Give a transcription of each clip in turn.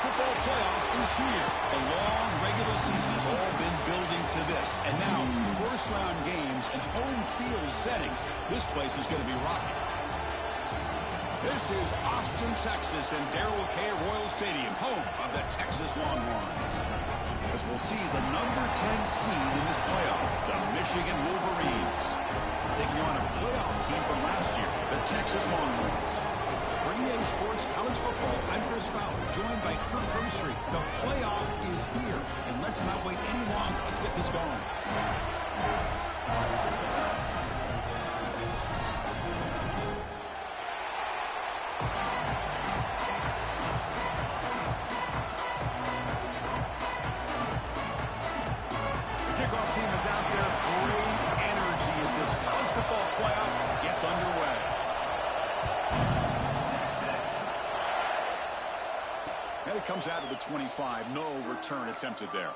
football playoff is here. The long regular season has all been building to this. And now, first-round games and home field settings. This place is going to be rocking. This is Austin, Texas, and Darrell K. Royal Stadium, home of the Texas Longhorns. As we'll see the number 10 seed in this playoff, the Michigan Wolverines, taking on a playoff team from last year, the Texas Longhorns. For EA Sports College Football, I'm Chris Fowler, joined by Kirk Hermstreet. The playoff is here, and let's not wait any longer. Let's get this going. Kickoff team is out there. Great energy as this college football playoff gets underway. And it comes out of the 25. No return attempted there.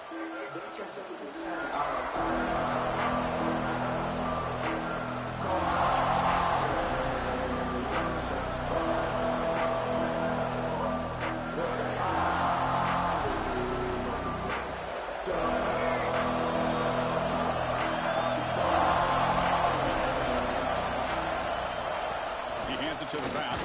To the back.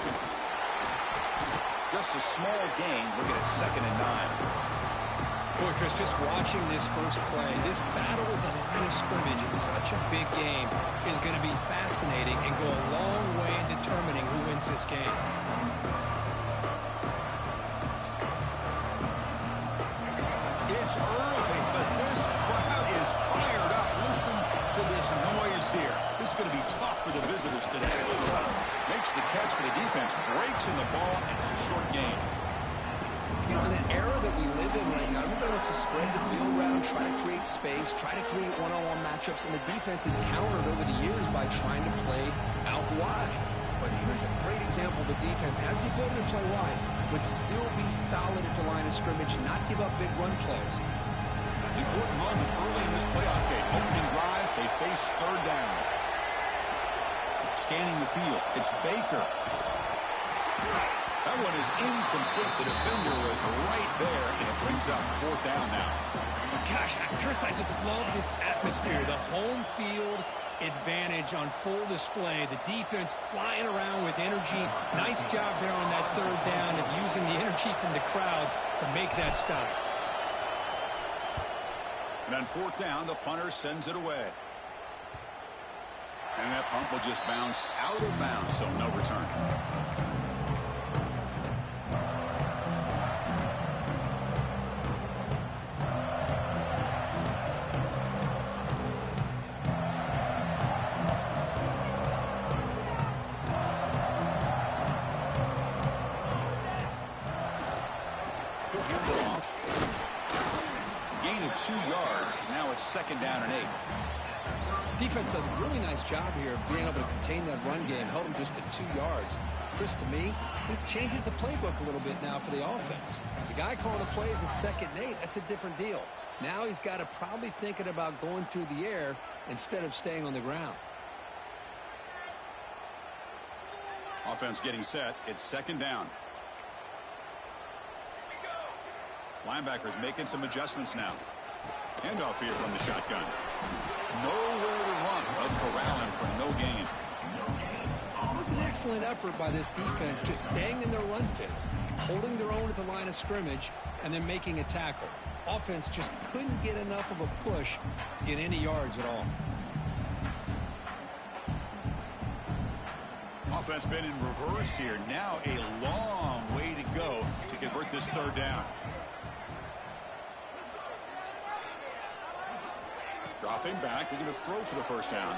Just a small gain. Looking at 2nd and 9. Boy, Chris, just watching this first play, this battle at the line of scrimmage in such a big game is going to be fascinating and go a long way in determining who wins this game. It's early, but this crowd is fired up. Listen to this noise here. This is going to be tough for the visitors today. Makes the catch, but the defense breaks in the ball, and it's a short gain. You know, in the era that we live in right now, everybody wants to spread the field around, try to create space, try to create one-on-one matchups, and the defense has countered over the years by trying to play out wide. But here's a great example. The defense has the ability to play wide, but still be solid at the line of scrimmage, not give up big run plays. Important moment early in this playoff game. Opening drive, they face 3rd down. Scanning the field, it's Baker. That one is incomplete. The defender was right there, and it brings up 4th down now. Gosh, Chris, I just love this atmosphere. The home field advantage on full display. The defense flying around with energy. Nice job there on that 3rd down of using the energy from the crowd to make that stop. And on 4th down, the punter sends it away. And that punt will just bounce out of bounds, so no return. Gain of 2 yards. Now it's 2nd down and 8. Defense does a really nice job here of being able to contain that run game, held them just at 2 yards. Chris, to me, this changes the playbook a little bit now for the offense. The guy calling the plays at 2nd and 8, that's a different deal. Now he's got to probably thinking about going through the air instead of staying on the ground. Offense getting set. It's 2nd down. Linebackers making some adjustments now. Handoff here from the shotgun. Nowhere to run. They'll corral him for no gain. It was an excellent effort by this defense, just staying in their run fits, holding their own at the line of scrimmage, and then making a tackle. Offense just couldn't get enough of a push to get any yards at all. Offense been in reverse here. Now a long way to go to convert this 3rd down. Dropping back. They're going to throw for the 1st down.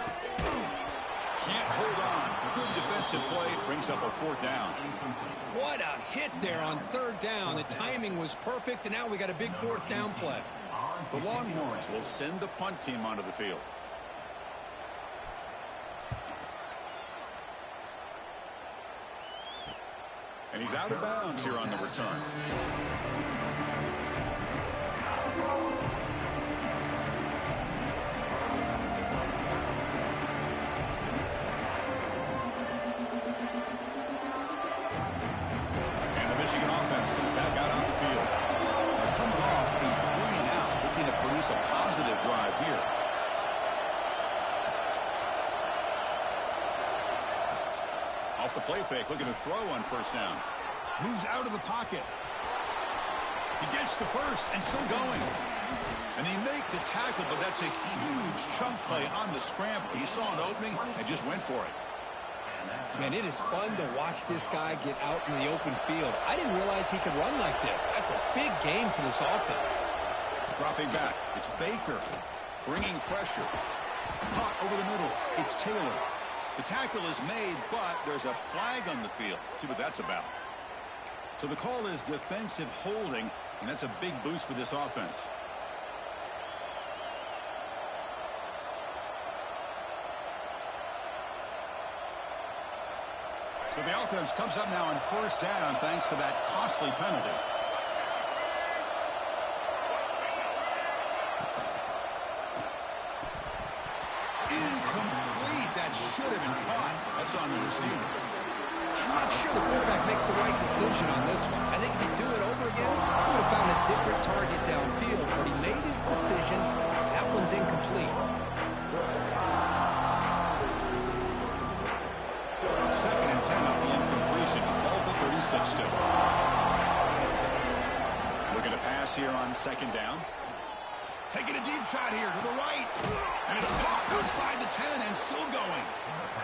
Can't hold on. Good defensive play. Brings up a 4th down. What a hit there on 3rd down. The timing was perfect, and now we got a big 4th down play. The Longhorns will send the punt team onto the field. And he's out of bounds here on the return. And the Michigan offense comes back out on the field. positive drive here. Off the play fake, looking to throw on first down. Moves out of the pocket. He gets the first and still going. And they make the tackle, but that's a huge chunk play on the scramble. He saw an opening and just went for it. Man, it is fun to watch this guy get out in the open field. I didn't realize he could run like this. That's a big game for this offense. Dropping back, it's Baker. Bringing pressure. Caught over the middle, it's Taylor. The tackle is made, but there's a flag on the field. Let's see what that's about. So the call is defensive holding, and that's a big boost for this offense. So the offense comes up now on first down thanks to that costly penalty. Incomplete. That should have been caught. That's on the receiver. I'm not sure the quarterback makes the right decision on this one. I think if he'd do it over again, he would have found a different target downfield, but he made his decision. That one's incomplete. Second and 10 on the incompletion. Ball to 36 still. Looking to pass here on second down. Taking a deep shot here to the right. And it's caught outside the 10 and still going.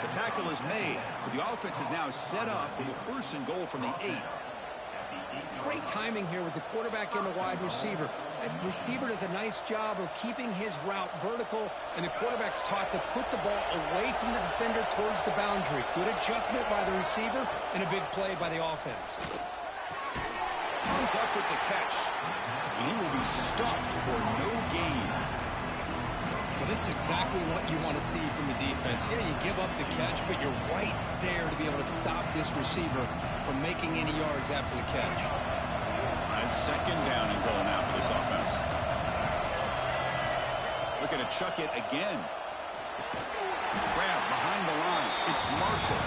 The tackle is made, but the offense is now set up with a first and goal from the 8. Great timing here with the quarterback and the wide receiver. The receiver does a nice job of keeping his route vertical, and the quarterback's taught to put the ball away from the defender towards the boundary. Good adjustment by the receiver and a big play by the offense. Comes up with the catch, and he will be stuffed for no gain. Well, this is exactly what you want to see from the defense. Yeah, you give up the catch, but you're right there to be able to stop this receiver from making any yards after the catch. And second down and goal now for this offense. Looking to chuck it again. Grab behind the line. It's Marshall.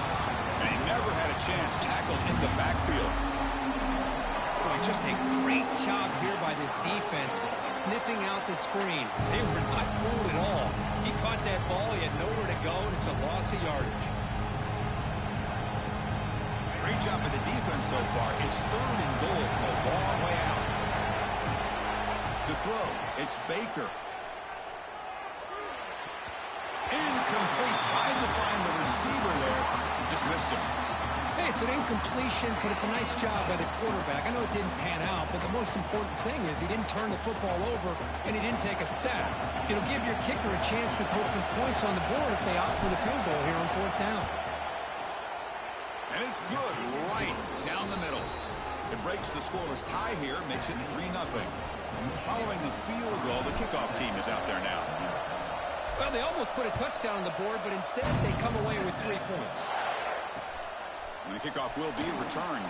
And he never had a chance. Tackled in the backfield. Boy, just a great job here by this defense, sniffing out the screen. They were not fooled at all. He caught that ball. He had nowhere to go, and it's a loss of yardage. Great job by the defense so far. It's third and goal from a long way out. To throw, it's Baker. Incomplete. Trying to find the receiver there. Just missed him. Hey, it's an incompletion, but it's a nice job by the quarterback. I know it didn't pan out, but the most important thing is he didn't turn the football over and he didn't take a sack. It'll give your kicker a chance to put some points on the board if they opt for the field goal here on fourth down. And it's good right down the middle. It breaks the scoreless tie here, makes it 3-0. Following the field goal, the kickoff team is out there now. Well, they almost put a touchdown on the board, but instead they come away with 3 points. And the kickoff will be returned.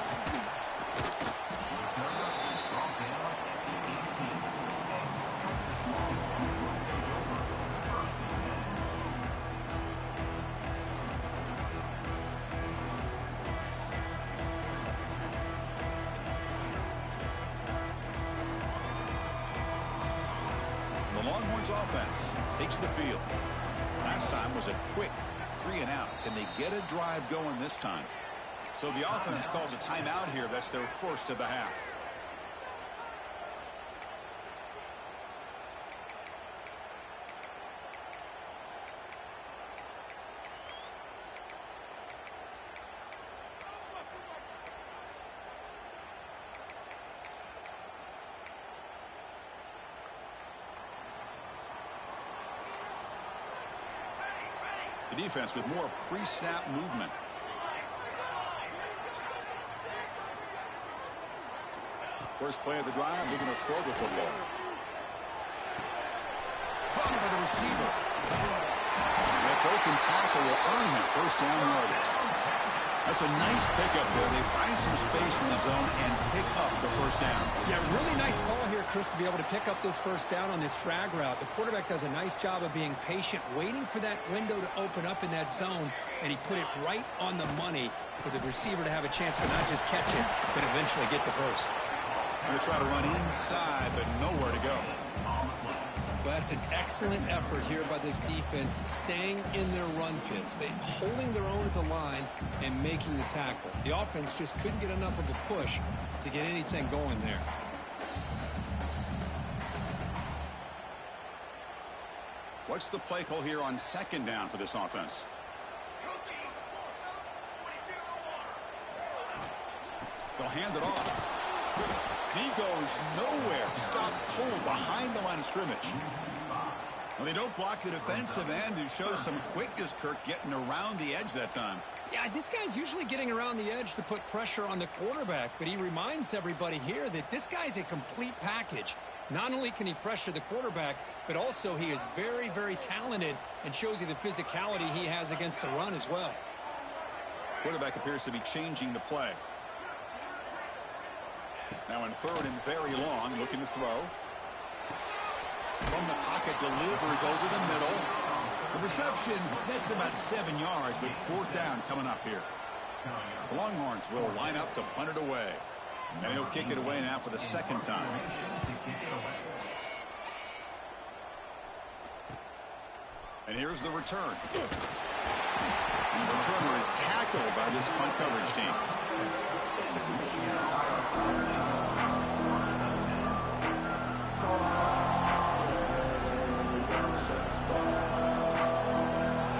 The Longhorns offense takes the field. Last time was a quick 3-and-out. Can they get a drive going this time? So the offense calls a timeout here. That's their first of the half. The defense with more pre-snap movement. First play of the drive, looking to throw the football. Caught by the receiver. That broken tackle will earn him first down yardage. That's a nice pickup there. They find some space in the zone and pick up the first down. Yeah, really nice call here, Chris, to be able to pick up this first down on this drag route. The quarterback does a nice job of being patient, waiting for that window to open up in that zone, and he put it right on the money for the receiver to have a chance to not just catch it, but eventually get the first. Going to try to run inside, but nowhere to go. Well, that's an excellent effort here by this defense, staying in their run fits. They holding their own at the line and making the tackle. The offense just couldn't get enough of a push to get anything going there. What's the play call here on second down for this offense? They'll hand it off. He goes nowhere. Stop pulled behind the line of scrimmage. Well, they don't block the defensive end, who shows some quickness, Kirk, getting around the edge that time. Yeah, this guy's usually getting around the edge to put pressure on the quarterback, but he reminds everybody here that this guy's a complete package. Not only can he pressure the quarterback, but also he is very, very talented and shows you the physicality he has against the run as well. Quarterback appears to be changing the play. Now in third and very long, looking to throw. From the pocket, delivers over the middle. The reception, that's about 7 yards, but fourth down coming up here. The Longhorns will line up to punt it away. And he'll kick it away now for the second time. And here's the return. The returner is tackled by this punt coverage team.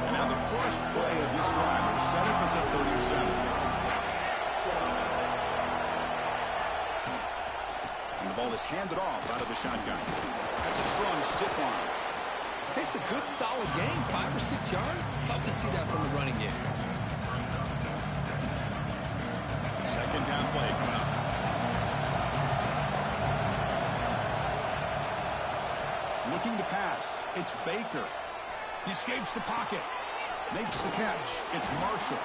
And now the first play of this drive is set up at the 37. And the ball is handed off out of the shotgun. That's a strong stiff arm. It's a good, solid game, 5 or 6 yards. Love to see that from the running game. Second down play coming up. Looking to pass. It's Baker. He escapes the pocket. Makes the catch. It's Marshall.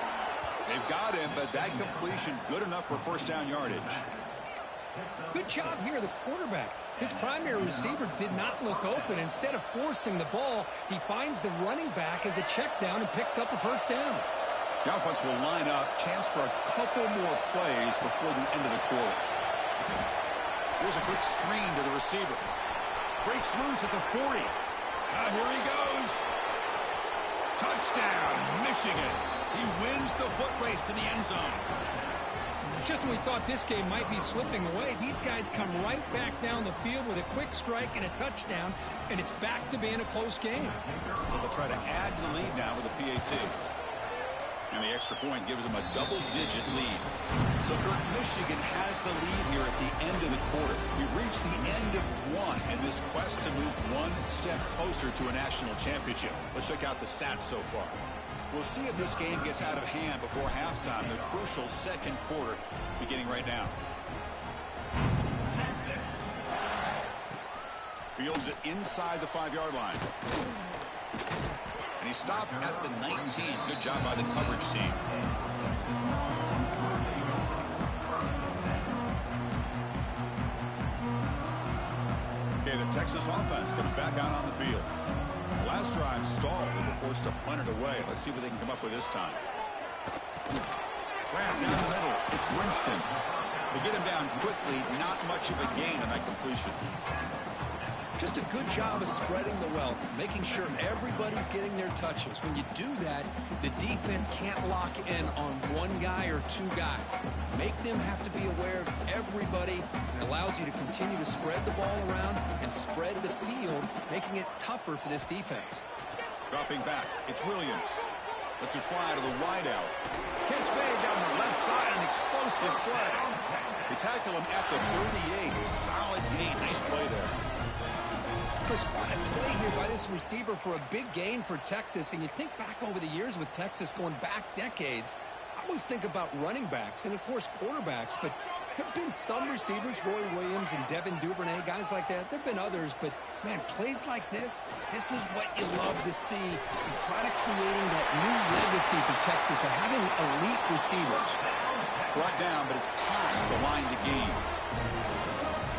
They've got him, but that completion good enough for first down yardage. Good job here, the quarterback. His primary receiver did not look open. Instead of forcing the ball, he finds the running back as a check down and picks up a first down. The offense will line up. Chance for a couple more plays before the end of the quarter. Here's a quick screen to the receiver. Breaks loose at the 40. Here he goes. Touchdown, Michigan. He wins the foot race to the end zone. Just when we thought this game might be slipping away, these guys come right back down the field with a quick strike and a touchdown, and it's back to being a close game. So they'll try to add to the lead now with a PAT. And the extra point gives them a double-digit lead. So, Kirk, Michigan has the lead here at the end of the quarter. We've reached the end of one in this quest to move one step closer to a national championship. Let's check out the stats so far. We'll see if this game gets out of hand before halftime, the crucial second quarter beginning right now. Fields it inside the 5-yard line. And he stopped at the 19. Good job by the coverage team. Okay, the Texas offense comes back out on the field. Last drive stalled. They were forced to punt it away. Let's see what they can come up with this time. Grab down the middle. It's Winston. They get him down quickly. Not much of a gain on that completion. Just a good job of spreading the wealth, making sure everybody's getting their touches. When you do that, the defense can't lock in on one guy or two guys. Make them have to be aware of everybody, and allows you to continue to spread the ball around and spread the field, making it tougher for this defense. Dropping back, it's Williams. Lets it fly to the wide out. Catch made down the left side, an explosive play. They tackle him at the 38. Solid gain. Nice play there. Chris, what a play here by this receiver for a big gain for Texas. And you think back over the years with Texas going back decades, I always think about running backs and, of course, quarterbacks. But there have been some receivers, Roy Williams and Devin Duvernay, guys like that. There have been others. But, man, plays like this is what you love to see. And kind of creating that new legacy for Texas of having elite receivers. Brought down, but it's past the line to gain.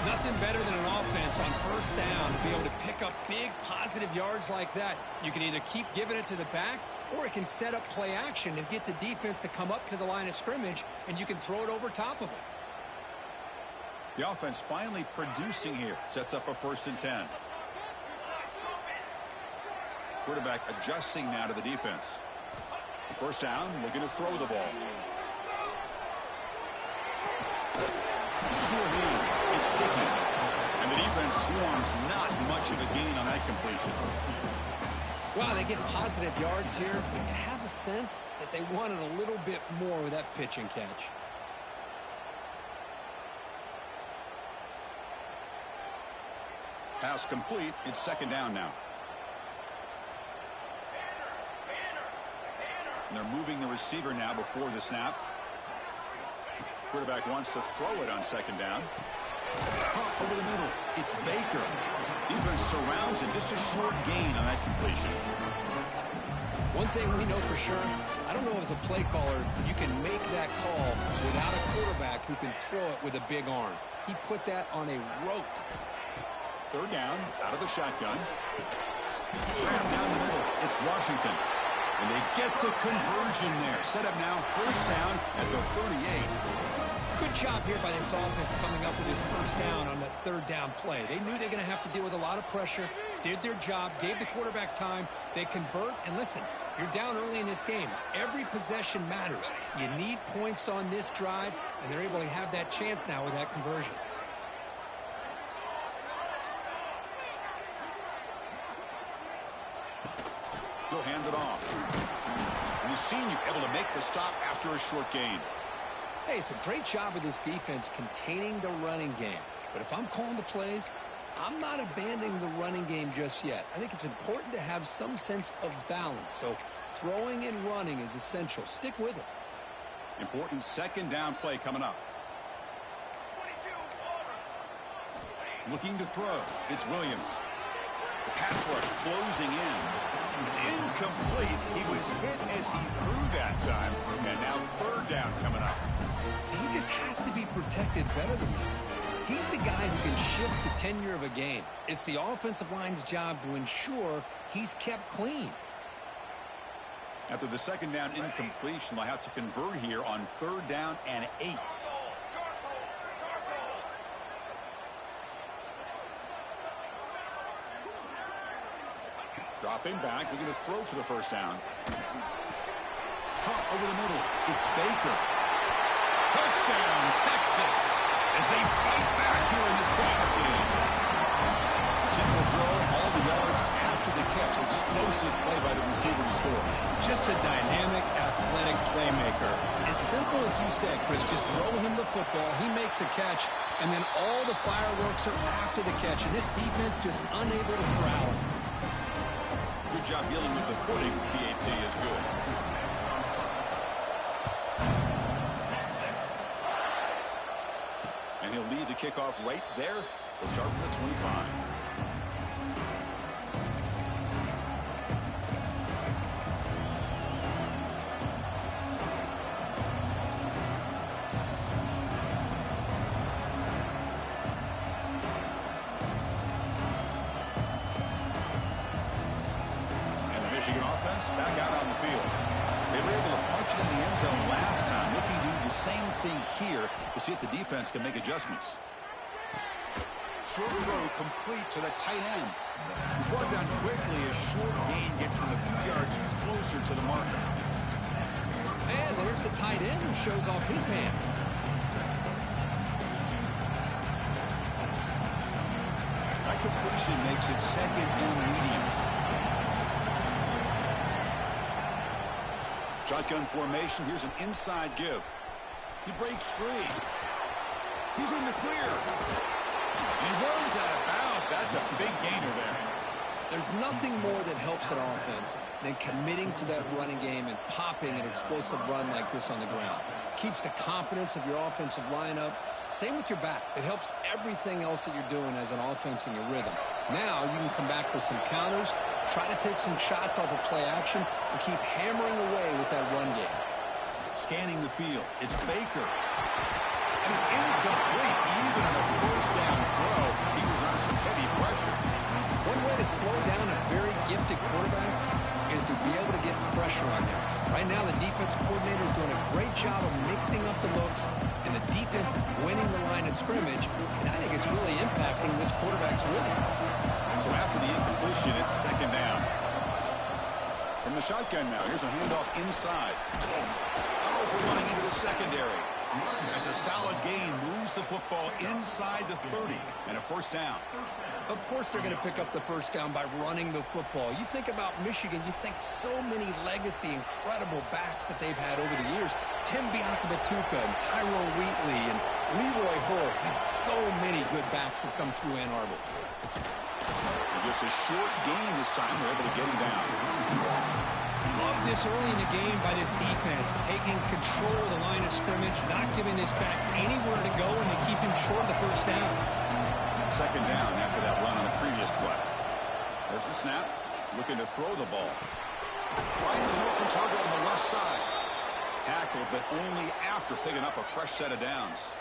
Nothing better than an offense on first down to be able to pick up big positive yards like that. You can either keep giving it to the back, or it can set up play action and get the defense to come up to the line of scrimmage, and you can throw it over top of them. The offense finally producing here. Sets up a 1st and 10. Quarterback adjusting now to the defense. First down, looking to throw the ball. Sure hands. It's Dickey. And the defense swarms, not much of a gain on that completion. Well, they get positive yards here, but you have a sense that they wanted a little bit more with that pitch and catch. Pass complete. It's second down now. And they're moving the receiver now before the snap. Quarterback wants to throw it on second down. Pop over the middle. It's Baker. Defense surrounds it. Just a short gain on that completion. One thing we know for sure, I don't know as a play caller, you can make that call without a quarterback who can throw it with a big arm. He put that on a rope. Third down, out of the shotgun. Grab down the middle. It's Washington. And they get the conversion there. Set up now, first down at the 38. Good job here by this offense coming up with this first down on that third down play. They knew they were going to have to deal with a lot of pressure, did their job, gave the quarterback time. They convert, and listen, you're down early in this game. Every possession matters. You need points on this drive, and they're able to have that chance now with that conversion. He'll hand it off. And the senior able to make the stop after a short gain. Hey, it's a great job of this defense containing the running game. But if I'm calling the plays, I'm not abandoning the running game just yet. I think it's important to have some sense of balance. So throwing and running is essential. Stick with it. Important second down play coming up. Looking to throw. It's Williams. The pass rush closing in. It's incomplete. He was hit as he threw that time. And now third down coming up. He just has to be protected better than that. He's the guy who can shift the tenure of a game. It's the offensive line's job to ensure he's kept clean. After the second down incompletion, they'll have to convert here on third down and 8. Dropping back, looking to throw for the first down. Pop over the middle. It's Baker. Touchdown, Texas, as they fight back here in this playoff game. Single throw, all the yards after the catch. Explosive play by the receiver to score. Just a dynamic, athletic playmaker. As simple as you said, Chris, just throw him the football, he makes a catch, and then all the fireworks are after the catch, and this defense just unable to corral him. Good job dealing with the footing. PAT is good. And he'll lead the kickoff right there. He'll start from the 25. Back out on the field. They were able to punch it in the end zone last time. Looking to do the same thing here to see if the defense can make adjustments. Short throw complete to the tight end. He's brought down quickly as short gain gets them a few yards closer to the marker. And there's the tight end who shows off his hands. That completion makes it second and medium. Shotgun formation. Here's an inside give. He breaks free. He's in the clear. He runs out of bounds. That's a big gainer there. There's nothing more that helps an offense than committing to that running game and popping an explosive run like this on the ground. Keeps the confidence of your offensive lineup. Same with your back. It helps everything else that you're doing as an offense in your rhythm. Now you can come back with some counters, try to take some shots off of play action, and keep hammering away with that run game. Scanning the field. It's Baker. And it's incomplete. Even on a first down throw, he was under some heavy pressure. One way to slow down a very gifted quarterback is to be able to get pressure on him. Right now, the defense coordinator is doing a great job of mixing up the looks, and the defense is winning the line of scrimmage, and I think it's really impacting this quarterback's rhythm. So after the incompletion, it's second down. From the shotgun now, here's a handoff inside. Powerful running into the secondary. That's a solid gain, moves the football inside the 30, and a first down. Of course they're going to pick up the first down by running the football. You think about Michigan, you think so many legacy, incredible backs that they've had over the years. Tim Biakabatuka and Tyrone Wheatley and Leroy Holt. Man, so many good backs have come through Ann Arbor. Just a short gain this time. They're able to get him down. Love this early in the game by this defense, taking control of the line of scrimmage, not giving this back anywhere to go, and they keep him short of the first down. Second down after that run on the previous play. There's the snap, looking to throw the ball. Finds an open target on the left side. Tackled, but only after picking up a fresh set of downs.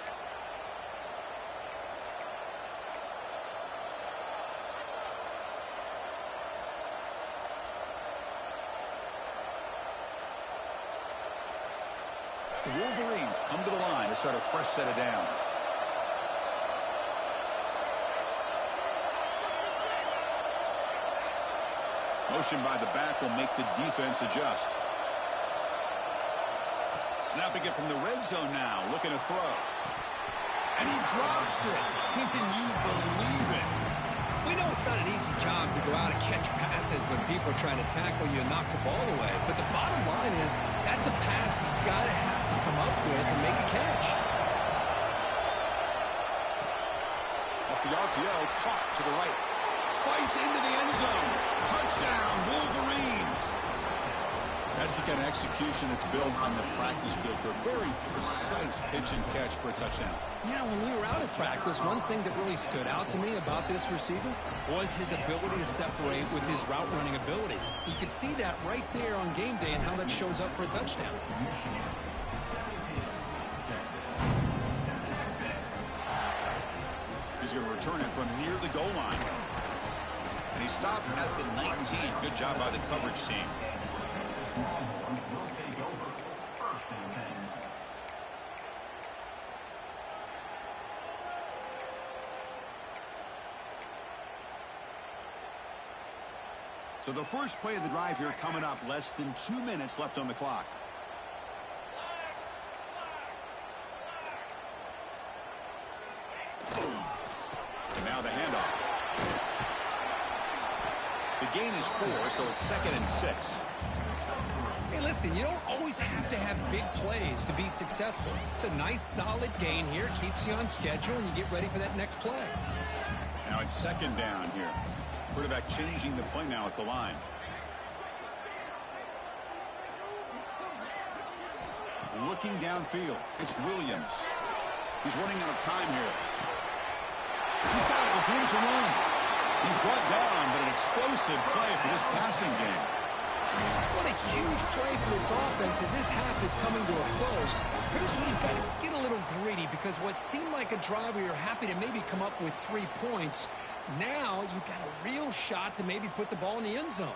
The Wolverines come to the line to start a fresh set of downs. Motion by the back will make the defense adjust. Snapping it from the red zone now, looking to throw. And he drops it. Can you believe it? We know it's not an easy job to go out and catch passes when people are trying to tackle you and knock the ball away. But the bottom line is that's a pass you've got to have to come up with and make a catch. Off the RPO, caught to the right. Fights into the end zone. Touchdown, Wolverines. That's the kind of execution that's built on the practice field for a very precise pitch and catch for a touchdown. Yeah, when we were out at practice, one thing that really stood out to me about this receiver was his ability to separate with his route running ability. You could see that right there on game day and how that shows up for a touchdown. He's going to return it from near the goal line. And he stopped at the 19. Good job by the coverage team. So the first play of the drive here coming up, less than 2 minutes left on the clock. And now the handoff. The gain is 4, so it's 2nd and 6. Hey, listen, you don't always have to have big plays to be successful. It's a nice, solid gain here. Keeps you on schedule, and you get ready for that next play. Now it's 2nd down here. Quarterback changing the play now at the line. Looking downfield. It's Williams. He's running out of time here. He's got it with room to run. He's brought down, but an explosive play for this passing game. What a huge play for this offense as this half is coming to a close. Here's where you've got to get a little gritty because what seemed like a drive where you're happy to maybe come up with 3 points, now you've got a real shot to maybe put the ball in the end zone.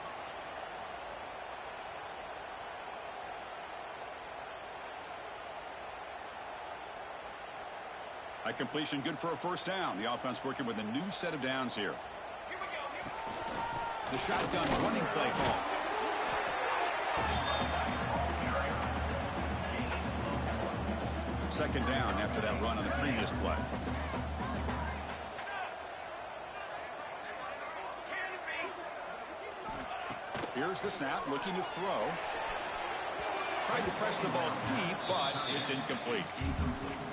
High completion, good for a first down. The offense working with a new set of downs here. The shotgun running play call. Second down after that run on the previous play. Here's the snap, looking to throw. Tried to press the ball deep, but it's incomplete.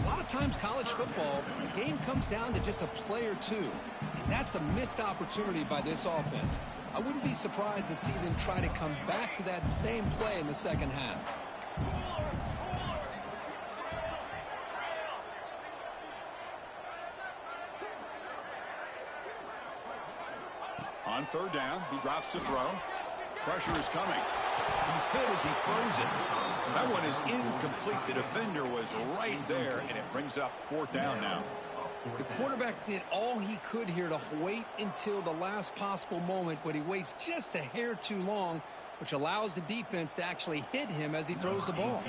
A lot of times college football, the game comes down to just a play or two. And that's a missed opportunity by this offense. I wouldn't be surprised to see them try to come back to that same play in the second half. On third down, he drops to throw. Pressure is coming. He's hit as he throws it. That one is incomplete. The defender was right there, and it brings up 4th down now. The quarterback did all he could here to wait until the last possible moment, but he waits just a hair too long, which allows the defense to actually hit him as he throws the ball.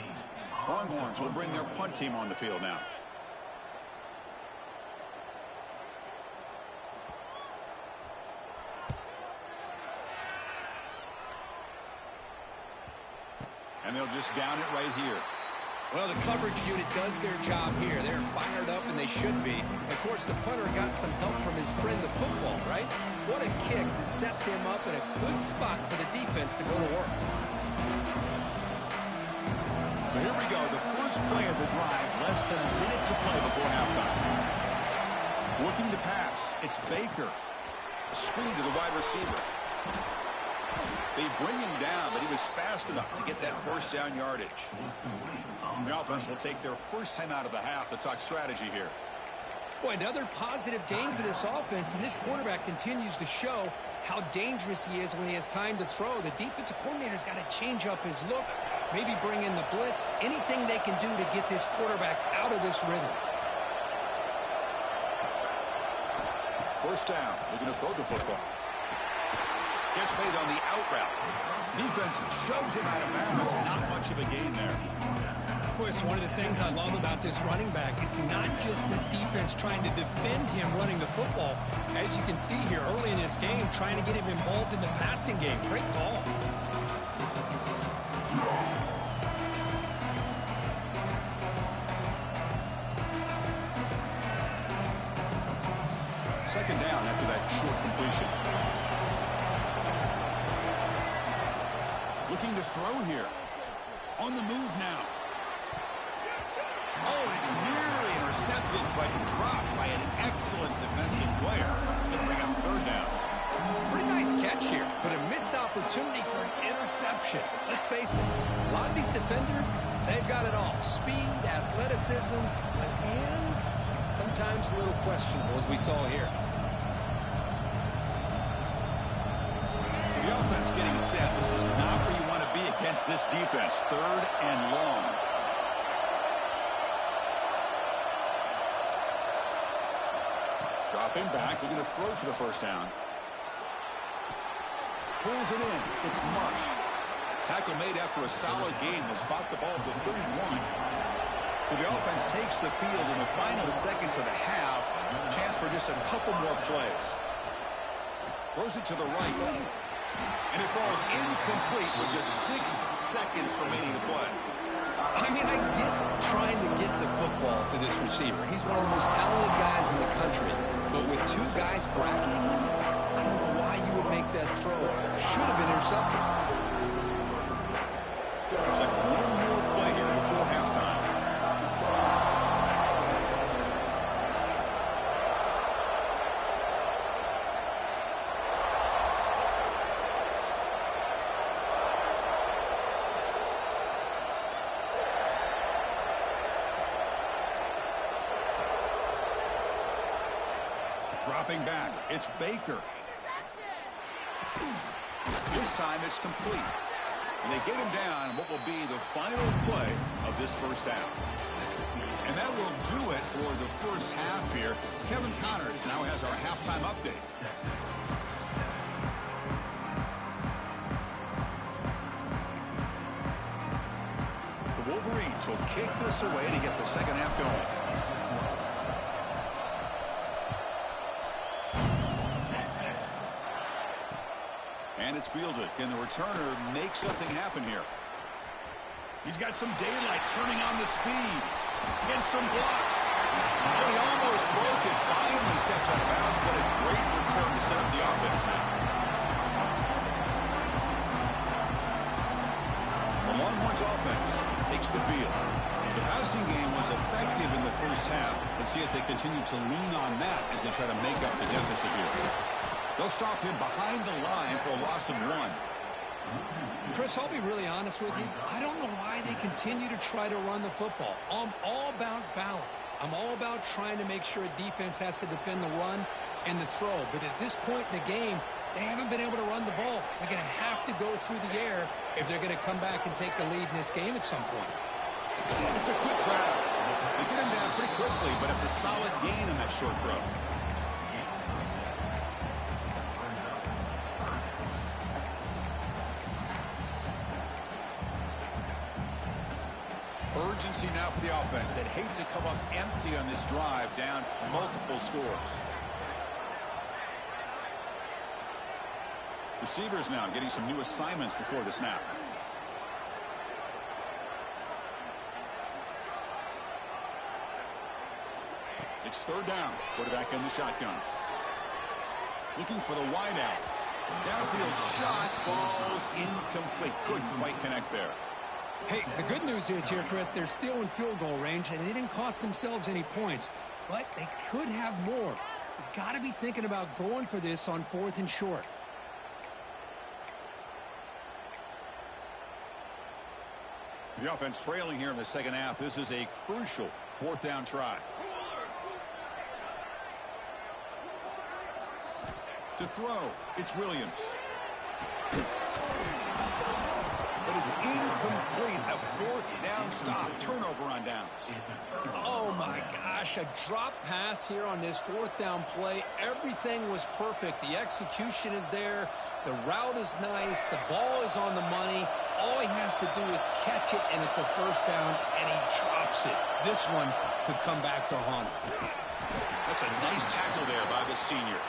Longhorns will bring their punt team on the field now. And they'll just down it right here. Well, the coverage unit does their job here. They're fired up, and they should be. Of course, the punter got some help from his friend, the football, right? What a kick to set them up in a good spot for the defense to go to work. So here we go, the first play of the drive, less than a minute to play before halftime. Looking to pass, it's Baker. A screen to the wide receiver. They bring him down, but he was fast enough to get that first down yardage. The offense will take their first time out of the half to talk strategy here. Boy, another positive game for this offense, and this quarterback continues to show how dangerous he is when he has time to throw. The defensive coordinator's got to change up his looks, maybe bring in the blitz, anything they can do to get this quarterback out of this rhythm. First down, looking to throw the football. Gets made on the out route. Defense shoves him out of bounds. Not much of a gain there. Boy, it's one of the things I love about this running back. It's not just this defense trying to defend him running the football. As you can see here early in this game, trying to get him involved in the passing game. Great call. Second down after that short completion. Looking to throw here. On the move now. Oh, it's nearly intercepted, but dropped by an excellent defensive player. It's going to bring up third down. Pretty nice catch here, but a missed opportunity for an interception. Let's face it, a lot of these defenders, they've got it all. Speed, athleticism, but hands, sometimes a little questionable, as we saw here. So the offense getting set. This is not where you want to be against this defense. Third and long. Dropping back, looking to throw for the first down. Pulls it in. It's Marsh. Tackle made after a solid gain. Will spot the ball at the 31. So the offense takes the field in the final seconds of the half. Chance for just a couple more plays. Throws it to the right. And it falls incomplete with just 6 seconds remaining to play. I mean, I get trying to get the football to this receiver. He's one of the most talented guys in the country. But with two guys bracketing him, I don't know why you would make that throw. Should have been intercepted. Looks like one more play here before halftime. Dropping back, it's Baker. This time it's complete. And they get him down in what will be the final play of this first half. And that will do it for the first half here. Kevin Connors now has our halftime update. The Wolverines will kick this away to get the second half going. And it's fielded. Can the returner make something happen here? He's got some daylight, turning on the speed. Against some blocks. Oh, he almost broke it. Finally steps out of bounds, but a great return to set up the offense now. The Longhorns offense takes the field. The passing game was effective in the first half. Let's see if they continue to lean on that as they try to make up the deficit here. They'll stop him behind the line for a loss of 1. Chris, I'll be really honest with you. I don't know why they continue to try to run the football. I'm all about balance. I'm all about trying to make sure a defense has to defend the run and the throw. But at this point in the game, they haven't been able to run the ball. They're going to have to go through the air if they're going to come back and take the lead in this game at some point. It's a quick grab. They get him down pretty quickly, but it's a solid gain on that short throw. Urgency now for the offense that hate to come up empty on this drive, down multiple scores. Receivers now getting some new assignments before the snap. It's third down. Quarterback in the shotgun. Looking for the wide out. Downfield shot falls incomplete. Couldn't quite connect there. Hey, the good news is here, Chris, they're still in field goal range, and they didn't cost themselves any points. But they could have more. You got to be thinking about going for this on 4th and short. The offense trailing here in the second half. This is a crucial 4th down try. To throw, it's Williams. But it's incomplete. A 4th down stop. Turnover on downs. Oh, my gosh. A drop pass here on this 4th down play. Everything was perfect. The execution is there. The route is nice. The ball is on the money. All he has to do is catch it, and it's a 1st down, and he drops it. This one could come back to haunt him. That's a nice tackle there by the senior.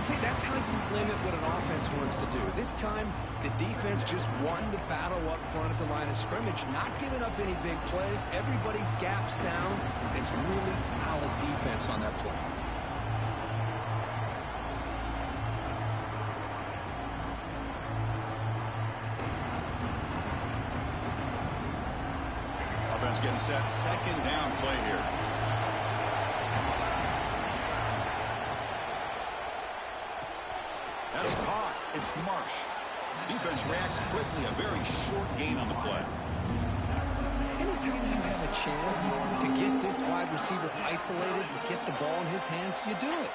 See, that's how you limit what an offense wants to do. This time, the defense just won the battle up front at the line of scrimmage, not giving up any big plays. Everybody's gap sound. It's really solid defense on that play. Offense getting set. Second down play here. That's caught. It's Marsh. Defense reacts quickly. A very short gain on the play. Anytime you have a chance to get this wide receiver isolated, to get the ball in his hands, you do it.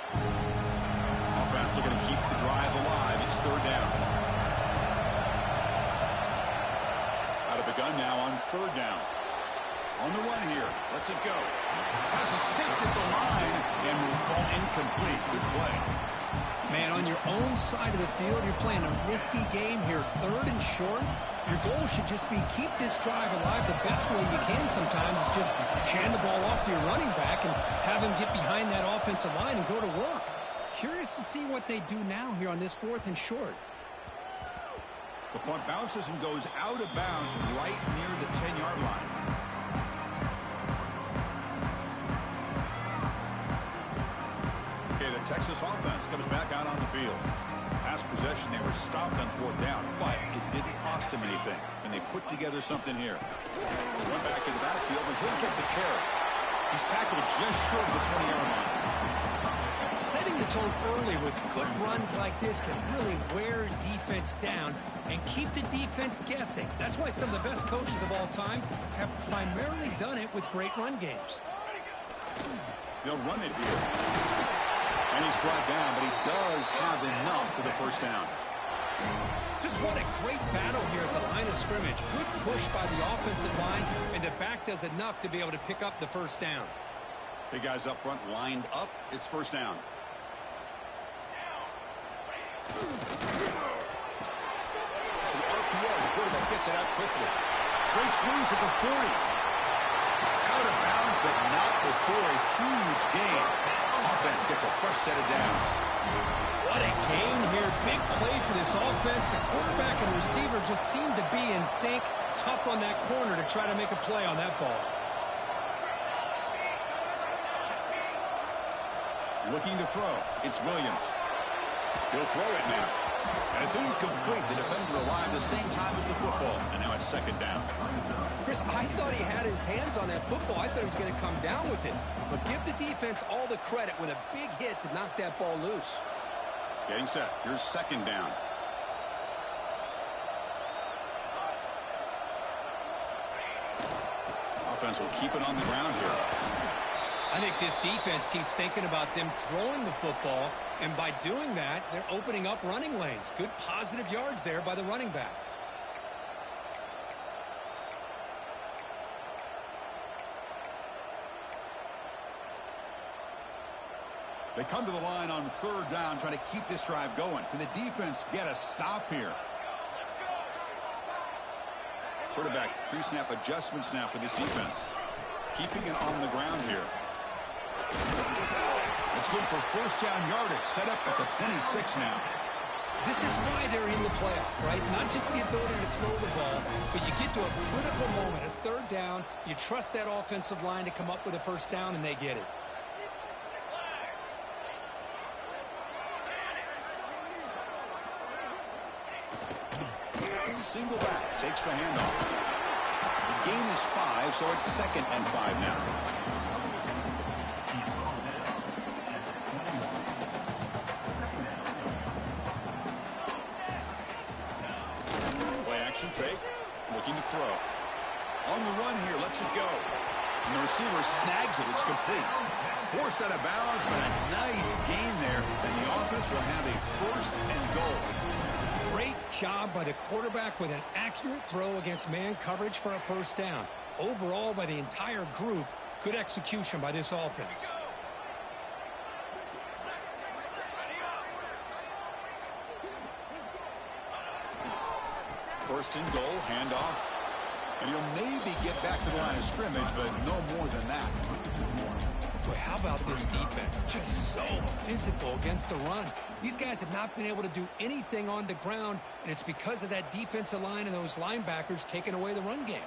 Offense looking to keep the drive alive. It's third down. Out of the gun now on third down. On the run here. Lets it go. Pass is tipped at the line and will fall incomplete. Good play. Man, on your own side of the field, you're playing a risky game here. 3rd and short. Your goal should just be keep this drive alive the best way you can sometimes is just hand the ball off to your running back and have him get behind that offensive line and go to work. Curious to see what they do now here on this 4th and short. The punt bounces and goes out of bounds right near the 10-yard line. The Texas offense comes back out on the field. Past possession, they were stopped on 4th down, but it didn't cost them anything. And they put together something here. One back in the backfield, and he'll get the carry. He's tackled just short of the 20-yard line. Setting the tone early with good runs like this can really wear defense down and keep the defense guessing. That's why some of the best coaches of all time have primarily done it with great run games. They'll run it here. And he's brought down, but he does have enough for the 1st down. Just what a great battle here at the line of scrimmage. Good push by the offensive line, and the back does enough to be able to pick up the 1st down. Big guys up front lined up. It's 1st down. So the RPO, the quarterback gets it out quickly. Breaks loose at the 40. Out of bounds, but not before a huge gain. Offense gets a fresh set of downs. What a gain here. Big play for this offense. The quarterback and receiver just seem to be in sync. Tough on that corner to try to make a play on that ball. Looking to throw. It's Williams. He'll throw it now. And it's incomplete. The defender arrived the same time as the football. And now it's 2nd down. Chris, I thought he had his hands on that football. I thought he was going to come down with it. But give the defense all the credit with a big hit to knock that ball loose. Getting set. Here's 2nd down. Offense will keep it on the ground here. I think this defense keeps thinking about them throwing the football, and by doing that, they're opening up running lanes. Good positive yards there by the running back. They come to the line on 3rd down, trying to keep this drive going. Can the defense get a stop here? Quarterback pre-snap adjustments now for this defense. Keeping it on the ground here. It's good for 1st down yardage. Set up at the 26 now. This is why they're in the playoff, right? Not just the ability to throw the ball, but you get to a critical moment, a 3rd down. You trust that offensive line to come up with a 1st down, and they get it. single back, takes the handoff. The gain is 5, so it's 2nd and 5 now. Play action fake, looking to throw. On the run here, lets it go. And the receiver snags it. It's complete. Forced out of bounds, but a nice gain there. And the offense will have a 1st and goal. Great job by the quarterback with an accurate throw against man coverage for a 1st down. Overall, by the entire group, good execution by this offense. 1st and goal, handoff. And he'll maybe get back to the line of scrimmage, but no more than that. Boy, how about this defense? Just so physical against the run. These guys have not been able to do anything on the ground, and it's because of that defensive line and those linebackers taking away the run game.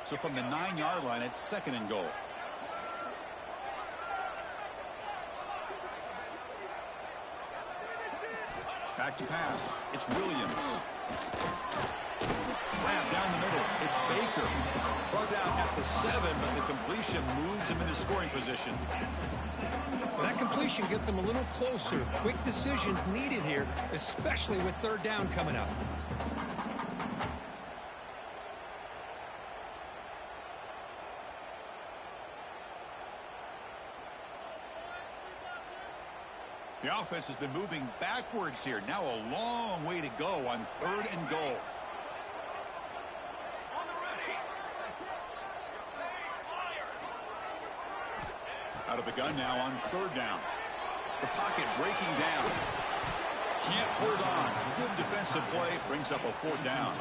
So from the 9-yard line, it's 2nd and goal. Back to pass. It's Williams. Grab down the middle. It's Baker. Brought down at the 7, but the completion moves him into scoring position. Well, that completion gets him a little closer. Quick decisions needed here, especially with 3rd down coming up. The offense has been moving backwards here. Now a long way to go on 3rd and goal. Out of the gun now on 3rd down. The pocket breaking down. Can't hold on. Good defensive play. Brings up a 4th down.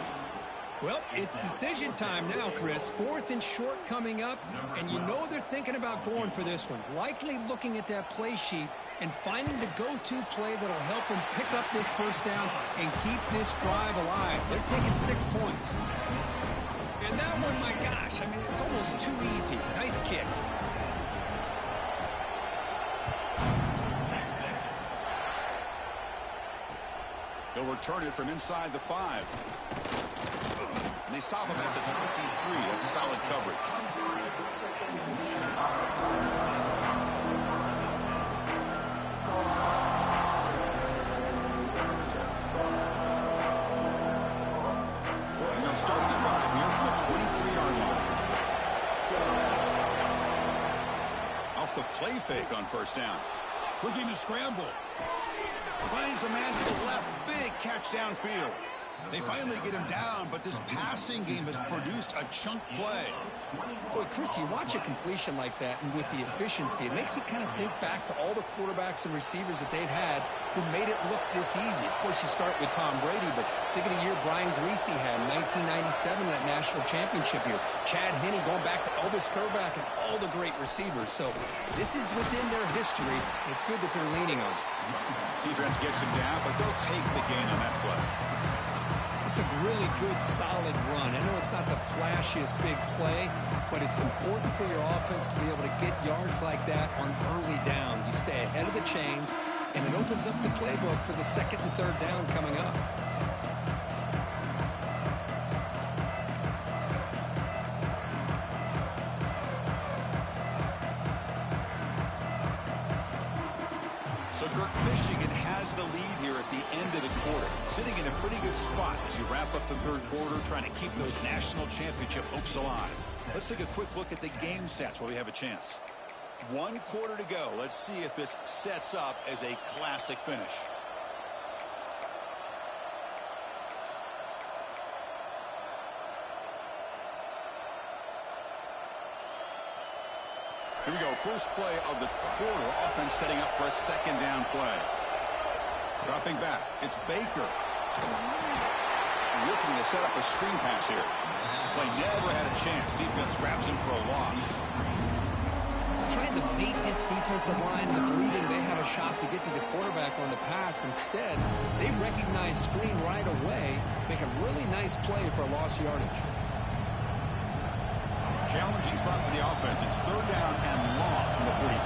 Well, it's decision time now, Chris. 4th and short coming up, and you know they're thinking about going for this one. Likely looking at that play sheet and finding the go-to play that'll help them pick up this 1st down and keep this drive alive. They're thinking 6 points. And that one, my gosh, I mean, it's almost too easy. Nice kick. He'll return it from inside the 5. And they stop him at the 23. That's solid coverage. And they'll start the drive here from the 23-yard line. Off the play fake on 1st down. Looking to scramble. Finds a man to the left. Big catch downfield. They finally get him down, but this passing game has produced a chunk play. Boy, Chris, you watch a completion like that, and with the efficiency, it makes you kind of think back to all the quarterbacks and receivers that they've had who made it look this easy. Of course, you start with Tom Brady, but think of the year Brian Greasy had in 1997, that national championship year. Chad Henne going back to Elvis Kerback and all the great receivers. So this is within their history. It's good that they're leaning on it. Defense gets him down, but they'll take the gain on that play. It's a really good, solid run. I know it's not the flashiest big play, but it's important for your offense to be able to get yards like that on early downs. You stay ahead of the chains, and it opens up the playbook for the 2nd and 3rd down coming up. So Michigan has the lead here at the end of the quarter, sitting in a pretty good spot as you wrap up the 3rd quarter, trying to keep those national championship hopes alive. Let's take a quick look at the game stats while we have a chance. 1 quarter to go. Let's see if this sets up as a classic finish. Here we go. First play of the quarter. Offense setting up for a 2nd down play. Dropping back. It's Baker. Looking to set up a screen pass here. Play never had a chance. Defense grabs him for a loss. Trying to bait this defensive line to believing they have a shot to get to the quarterback on the pass. Instead, they recognize screen right away. Make a really nice play for a lost yardage. Challenging spot for the offense. It's 3rd down and long from the 45.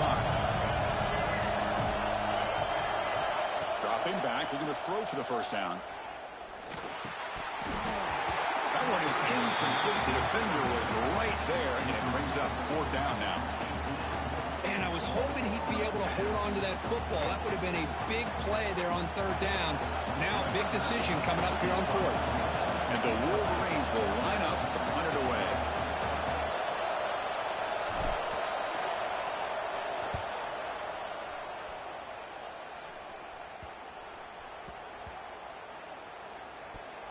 Dropping back. Looking to throw for the 1st down. one is incomplete. The defender was right there, and it brings up fourth down now. And I was hoping he'd be able to hold on to that football. That would have been a big play there on third down. Now, big decision coming up here on fourth. And the Wolverines will line up to punt it away.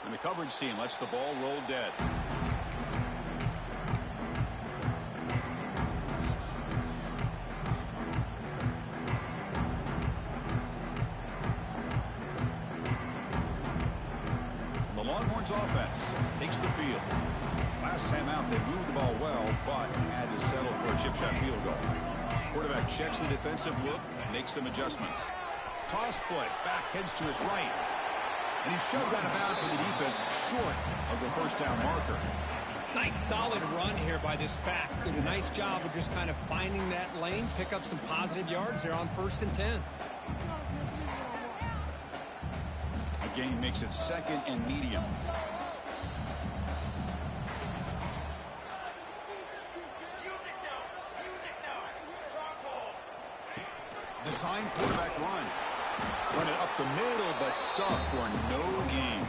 And the coverage team lets the ball roll dead. The Longhorns offense takes the field. Last time out, they moved the ball well, but had to settle for a chip shot field goal. Quarterback checks the defensive look, makes some adjustments. Toss play, back heads to his right. And he's shoved out of bounds by the defense short of the first down marker. Nice solid run here by this back. Did a nice job of just kind of finding that lane, pick up some positive yards there on 1st and 10. A gain makes it 2nd and medium. Design quarterback run. Run it up the middle, but stuffed for no gain.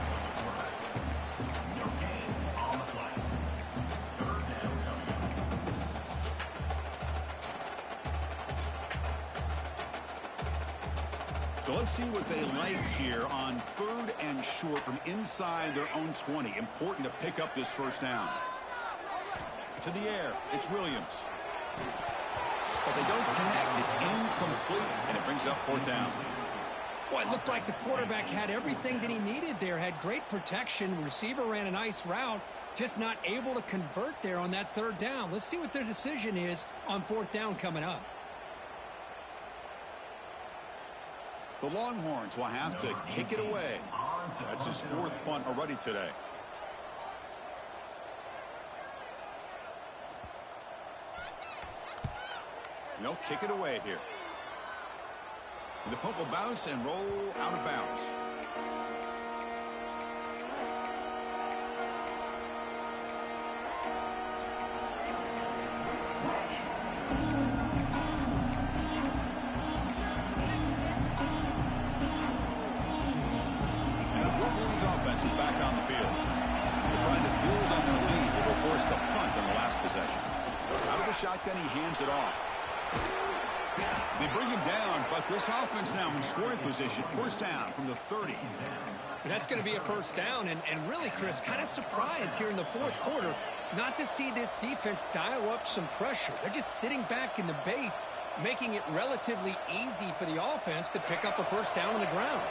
So let's see what they like here on 3rd and short from inside their own 20. Important to pick up this first down. To the air, it's Williams. But they don't connect. It's incomplete, and it brings up 4th down. Well, it looked like the quarterback had everything that he needed there. Had great protection. Receiver ran a nice route. Just not able to convert there on that 3rd down. Let's see what their decision is on 4th down coming up. The Longhorns will have to kick it away. That's his 4th punt already today. And they'll kick it away here. And the punt will bounce and roll out of bounds. And the Wolverines offense is back on the field. They're trying to build on their lead. They were forced to punt on the last possession. Out of the shotgun, he hands it off. They bring him down, but this offense now in scoring position. 1st down from the 30. But that's going to be a 1st down, and really, Chris, kind of surprised here in the 4th quarter not to see this defense dial up some pressure. They're just sitting back in the base, making it relatively easy for the offense to pick up a 1st down on the ground.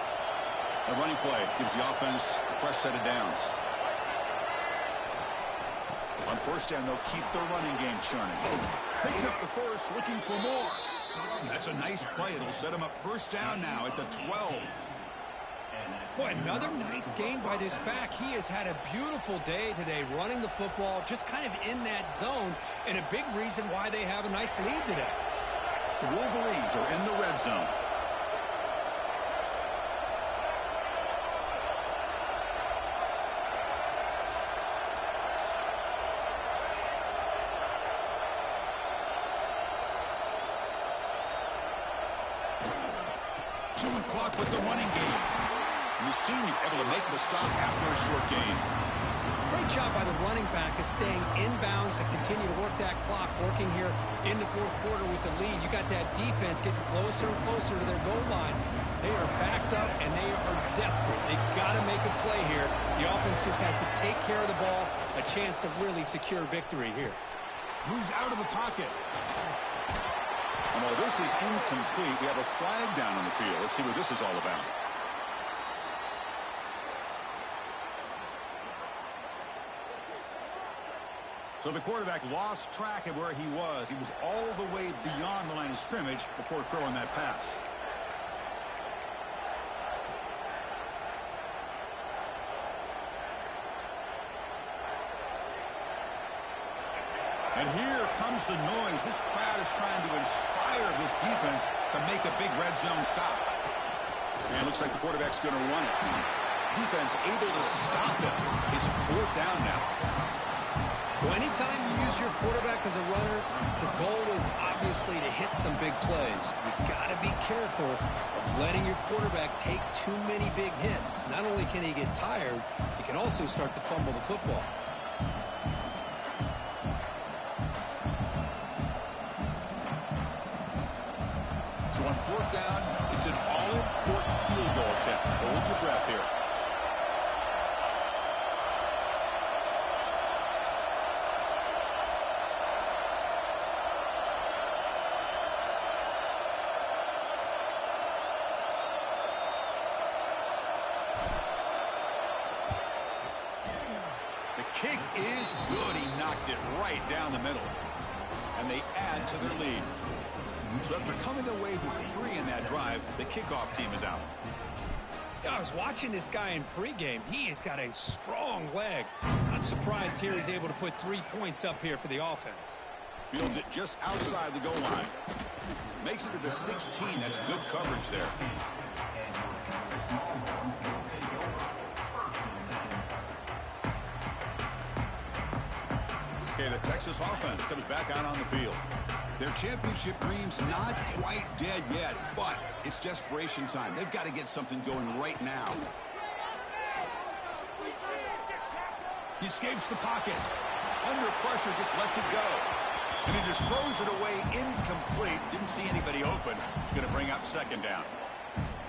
A running play gives the offense a fresh set of downs. On 1st down, they'll keep the running game churning. Picks up the first, looking for more. That's a nice play. It'll set him up 1st down now at the 12. Boy, another nice game by this back. He has had a beautiful day today running the football, just kind of in that zone, and a big reason why they have a nice lead today. The Wolverines are in the red zone. Chewing clock with the running game. The senior able to make the stop after a short gain. Great job by the running back of staying inbounds to continue to work that clock, working here in the 4th quarter with the lead. You got that defense getting closer and closer to their goal line. They are backed up, and they are desperate. They've got to make a play here. The offense just has to take care of the ball, a chance to really secure victory here. Moves out of the pocket. And while this is incomplete, we have a flag down on the field. Let's see what this is all about. So the quarterback lost track of where he was. He was all the way beyond the line of scrimmage before throwing that pass. And here comes the noise. This crowd is trying to inspire this defense to make a big red zone stop. And it looks like the quarterback's going to run it. Defense able to stop him. It's 4th down now. Well, anytime you use your quarterback as a runner, the goal is obviously to hit some big plays. You've got to be careful of letting your quarterback take too many big hits. Not only can he get tired, he can also start to fumble the football. So on 4th down, it's an all-important field goal attempt. Hold your breath here. The kick is good. He knocked it right down the middle. And they add to their lead. So after coming away with 3 in that drive, the kickoff team is out. Yeah, I was watching this guy in pregame. He has got a strong leg. I'm surprised here he's able to put 3 points up here for the offense. Fields it just outside the goal line. Makes it to the 16. That's good coverage there. Okay, the Texas offense comes back out on the field. Their championship dream's not quite dead yet, but it's desperation time. They've got to get something going right now. He escapes the pocket. Under pressure, just lets it go. And he just throws it away incomplete. Didn't see anybody open. He's going to bring up 2nd down.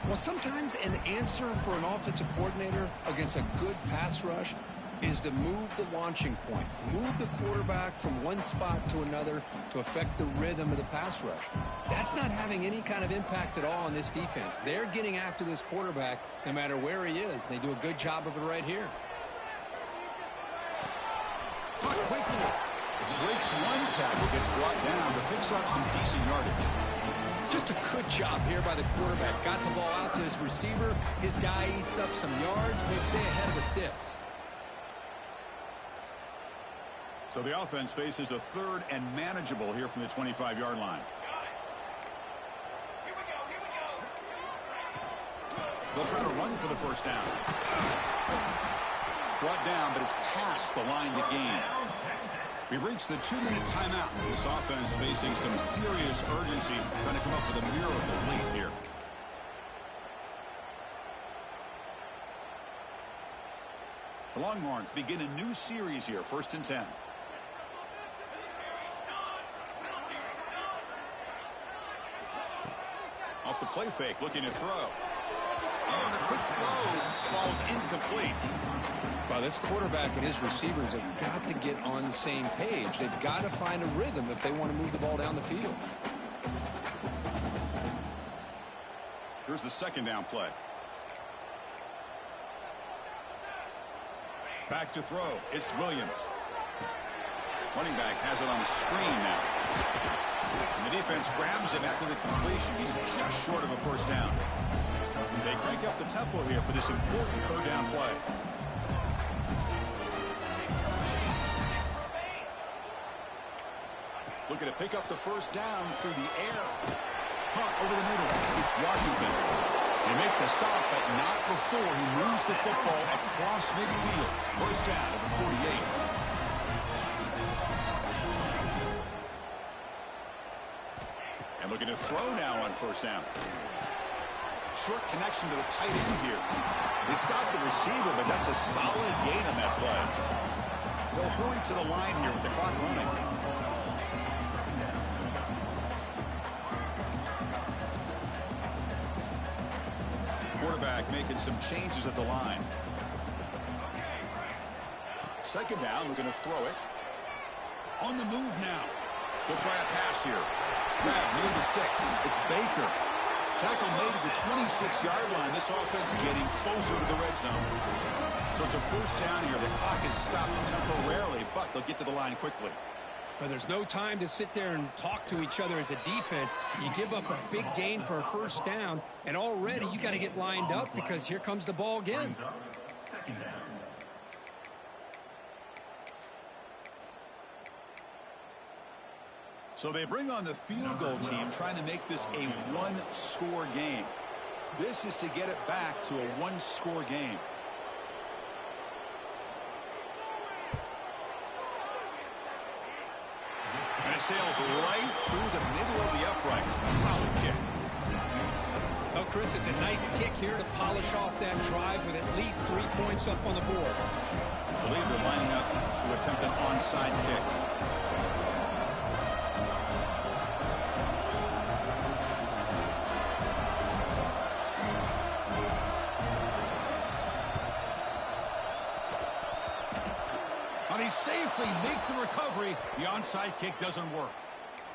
Well, sometimes an answer for an offensive coordinator against a good pass rush is to move the launching point, move the quarterback from one spot to another to affect the rhythm of the pass rush. That's not having any kind of impact at all on this defense. They're getting after this quarterback no matter where he is, and they do a good job of it right here. Caught quickly. Breaks one tackle, gets brought down, but picks up some decent yardage. Just a good job here by the quarterback. Got the ball out to his receiver. His guy eats up some yards. They stay ahead of the sticks. So the offense faces a 3rd and manageable here from the 25-yard line. They'll try to run for the 1st down. Brought down, but it's past the line to gain. We've reached the 2-minute timeout. This offense facing some serious urgency, trying to come up with a miracle lead here. The Longhorns begin a new series here, 1st and 10. Off the play fake, looking to throw. Oh, the quick throw falls incomplete. Well, this quarterback and his receivers have got to get on the same page. They've got to find a rhythm if they want to move the ball down the field. Here's the 2nd down play. Back to throw. It's Williams. Running back has it on the screen now. And the defense grabs him after the completion. He's just short of a 1st down. They crank up the tempo here for this important 3rd down play. Looking to pick up the 1st down through the air. Caught over the middle. It's Washington. They make the stop, but not before he moves the football across midfield. 1st down at the 48. And looking to throw now on 1st down. Short connection to the tight end here. They stop the receiver, but that's a solid gain on that play. They'll hurry to the line here with the clock running. Quarterback making some changes at the line. 2nd down, looking to throw it. On the move now. They'll try a pass here. Grab near the sticks. It's Baker. Tackle made at the 26-yard line. This offense getting closer to the red zone. So it's a 1st down here. The clock is stopped temporarily, but they'll get to the line quickly. Well, there's no time to sit there and talk to each other as a defense. You give up a big gain for a 1st down, and already you got to get lined up because here comes the ball again. So they bring on the field goal team, trying to make this a 1-score game. This is to get it back to a 1-score game. sails right through the middle of the uprights. A solid kick. Oh, Chris, it's a nice kick here to polish off that drive with at least 3 points up on the board. I believe they're lining up to attempt an onside kick. They safely make the recovery. The onside kick doesn't work.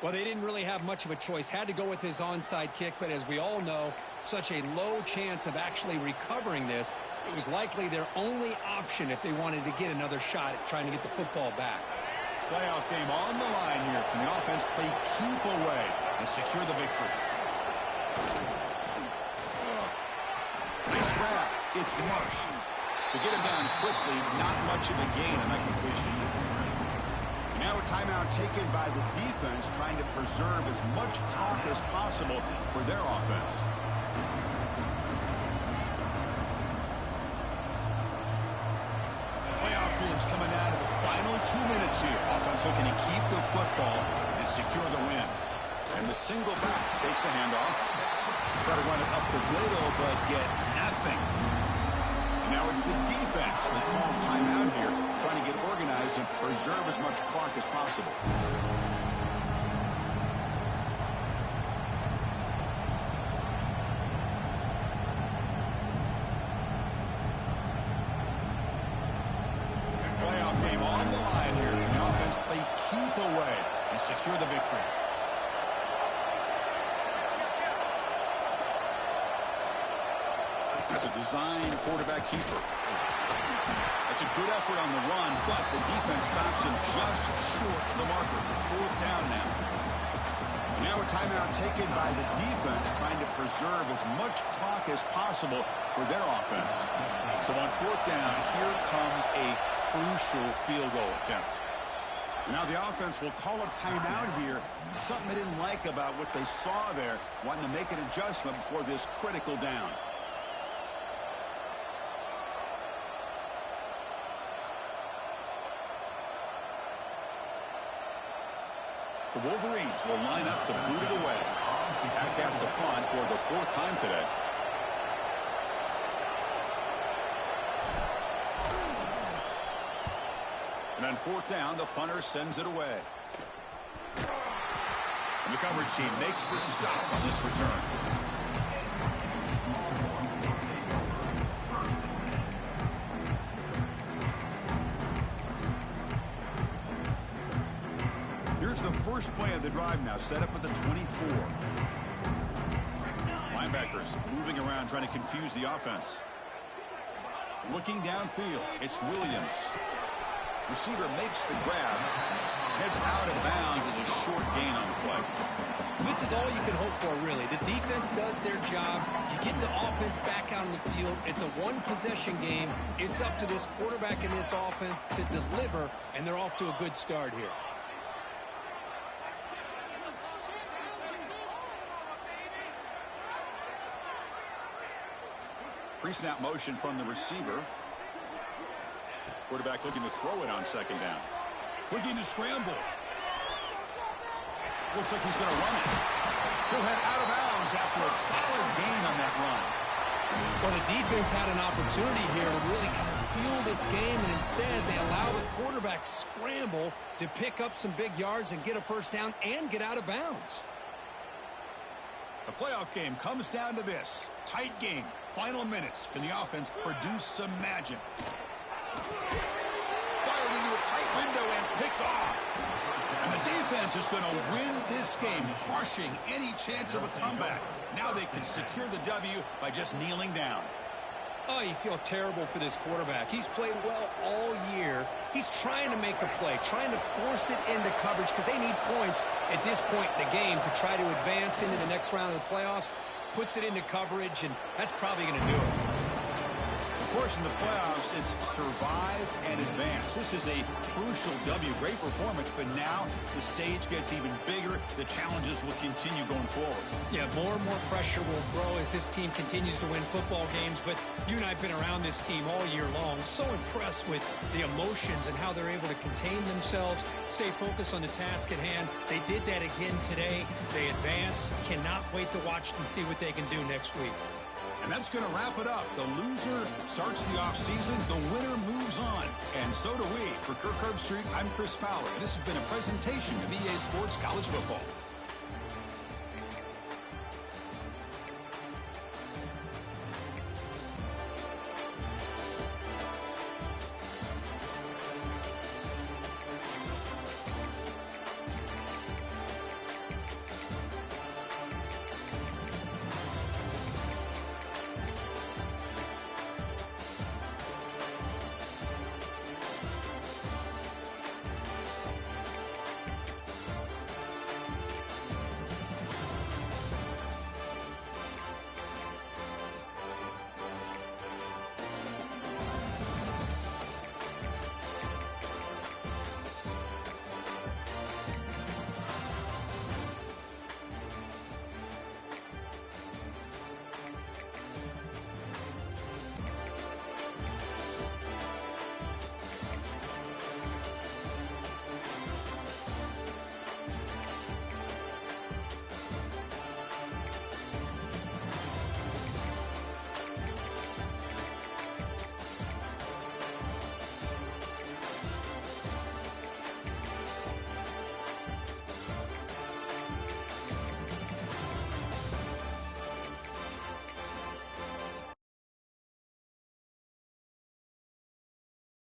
Well, they didn't really have much of a choice. Had to go with his onside kick, but as we all know, such a low chance of actually recovering this. It was likely their only option if they wanted to get another shot at trying to get the football back. Playoff game on the line here. Can the offense play keep away and secure the victory? Nice grab. It's Marsh. To get him down quickly, not much of a gain on that completion. Now a timeout taken by the defense, trying to preserve as much clock as possible for their offense. Playoff teams coming down to the final 2 minutes here. Offense looking to keep the football and secure the win. And the single back takes a handoff. Try to run it up the middle, but get nothing. Now it's the defense that calls timeout here, trying to get organized and preserve as much clock as possible. Playoff game on the line here. Can the offense play keep away and secure the victory? That's a design quarterback keeper. That's a good effort on the run, but the defense stops him just short of the marker. 4th down now. Now a timeout taken by the defense, trying to preserve as much clock as possible for their offense. So on 4th down, here comes a crucial field goal attempt. Now the offense will call a timeout here. Something they didn't like about what they saw there, wanting to make an adjustment before this critical down. The Wolverines will line up to boot it away. Back out to punt for the 4th time today. And on 4th down, the punter sends it away. And the coverage team makes the stop on this return. Here's the first play of the drive now, set up at the 24. Linebackers moving around, trying to confuse the offense. Looking downfield, it's Williams. Receiver makes the grab, heads out of bounds as a short gain on the play. This is all you can hope for, really. The defense does their job. You get the offense back out on the field. It's a one-possession game. It's up to this quarterback and this offense to deliver, and they're off to a good start here. Pre-snap motion from the receiver. Quarterback looking to throw it on 2nd down. Looking to scramble. Looks like he's going to run it. He'll head out of bounds after a solid gain on that run. Well, the defense had an opportunity here to really kind of seal this game, and instead they allow the quarterback scramble to pick up some big yards and get a 1st down and get out of bounds. The playoff game comes down to this. Tight game. Final minutes. Can the offense produce some magic? Fired into a tight window and picked off. And the defense is going to win this game, crushing any chance of a comeback. Now they can secure the W by just kneeling down. Oh, you feel terrible for this quarterback. He's played well all year. He's trying to make a play, trying to force it into coverage because they need points at this point in the game to try to advance into the next round of the playoffs. Puts it into coverage, and that's probably going to do it. course, in the playoffs, it's survive and advance. This is a crucial W. Great performance, but now the stage gets even bigger. The challenges will continue going forward. Yeah, more and more pressure will grow as this team continues to win football games. But you and I have been around this team all year long. So impressed with the emotions and how they're able to contain themselves, stay focused on the task at hand. They did that again today. They advance. Cannot wait to watch and see what they can do next week. And that's going to wrap it up. The loser starts the offseason. The winner moves on. And so do we. For Kirk Herbstreit, I'm Chris Fowler. This has been a presentation of EA Sports College Football.